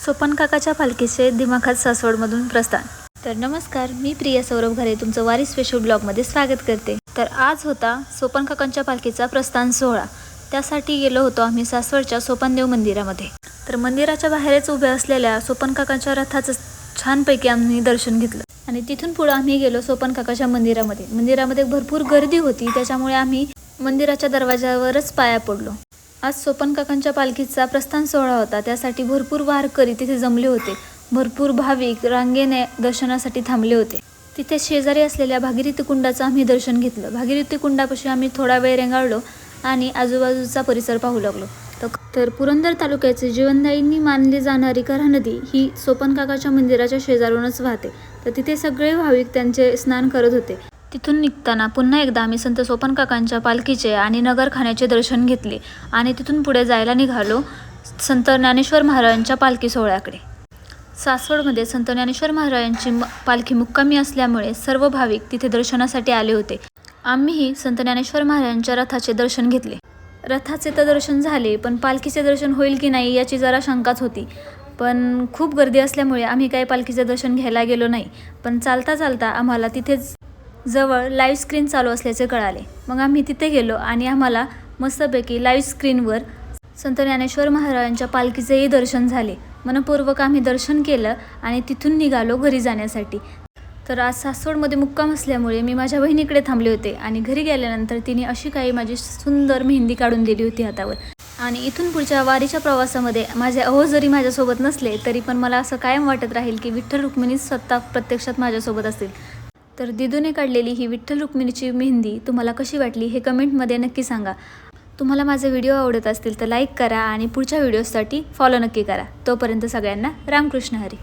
सोपन काकाच्या पालखीचे दिमाखात सासवडमधून प्रस्थान। तर नमस्कार, मी प्रिया सौरभ घरे तुमचं वारी स्पेशल ब्लॉगमध्ये स्वागत करते। तर आज होता सोपन काकांच्या पालखीचा प्रस्थान सोहळा। त्यासाठी गेलो होतो आम्ही सासवडच्या सोपनदेव मंदिरामध्ये। तर मंदिराच्या बाहेरच उभे असलेल्या सोपन काकांच्या रथाचं छानपैकी आम्ही दर्शन घेतलं आणि तिथून पुढे आम्ही गेलो सोपन काकाच्या मंदिरामध्ये। मंदिरामध्ये भरपूर गर्दी होती, त्याच्यामुळे आम्ही मंदिराच्या दरवाजावरच पाया पडलो। आज सोपन काकांच्या पालखीचा प्रस्थान सोहळा होता, त्यासाठी भरपूर वारकरी तिथे जमले होते। भरपूर भाविक रांगेने दर्शनासाठी थांबले होते। तिथे शेजारी असलेल्या भागीरथी कुंडाचं आम्ही दर्शन घेतलं। भागीरथी कुंडापाशी आम्ही थोडा वेळ रेंगाळलो आणि आजूबाजूचा परिसर पाहू लागलो। तर पुरंदर तालुक्याचे जीवनदायिनी मानली जाणारी कऱ्हा नदी ही सोपन काकाच्या मंदिराच्या शेजारूनच वाहते। तर तिथे सगळे भाविक त्यांचे स्नान करत होते। तिथून निघताना पुन्हा एकदा आम्ही संत सोपन काकांच्या पालखीचे आणि नगरखान्याचे दर्शन घेतले आणि तिथून पुढे जायला निघालो संत ज्ञानेश्वर महाराजांच्या पालखी सोहळ्याकडे। सासवडमध्ये संत ज्ञानेश्वर महाराजांची पालखी मुक्कामी असल्यामुळे सर्व भाविक तिथे दर्शनासाठी आले होते। आम्हीही संत ज्ञानेश्वर महाराजांच्या रथाचे दर्शन घेतले। रथाचे तर दर्शन झाले, पण पालखीचे दर्शन होईल की नाही याची जरा शंकाच होती। पण खूप गर्दी असल्यामुळे आम्ही काही पालखीचे दर्शन घ्यायला गेलो नाही। पण चालता चालता आम्हाला तिथेच जवळ लाईव्ह स्क्रीन चालू असल्याचे कळाले। मग आम्ही तिथे गेलो आणि आम्हाला मस्तपैकी लाईव्ह स्क्रीनवर संत ज्ञानेश्वर महाराजांच्या पालखीचेही दर्शन झाले। मनपूर्वक आम्ही दर्शन केलं आणि तिथून निघालो घरी जाण्यासाठी। तर आज सासवडमध्ये मुक्काम असल्यामुळे मी माझ्या बहिणीकडे थांबले होते आणि घरी गेल्यानंतर तिने अशी काही माझी सुंदर मेहंदी काढून दिली होती हातावर। आणि इथून पुढच्या वारीच्या प्रवासामध्ये माझे अहो जरी माझ्यासोबत नसले तरी पण मला असं कायम वाटत राहील की विठ्ठल रुक्मिणी स्वतः प्रत्यक्षात माझ्यासोबत असतील। तर दिदूने काढलेली ही विठ्ठल रुक्मिणीची मेहंदी तुम्हाला कशी वाटली हे कमेंटमध्ये नक्की सांगा। तुम्हाला माझे व्हिडिओ आवडत असतील तर लाईक करा आणि पुढच्या व्हिडिओसाठी फॉलो नक्की करा। तोपर्यंत सगळ्यांना रामकृष्ण हरी।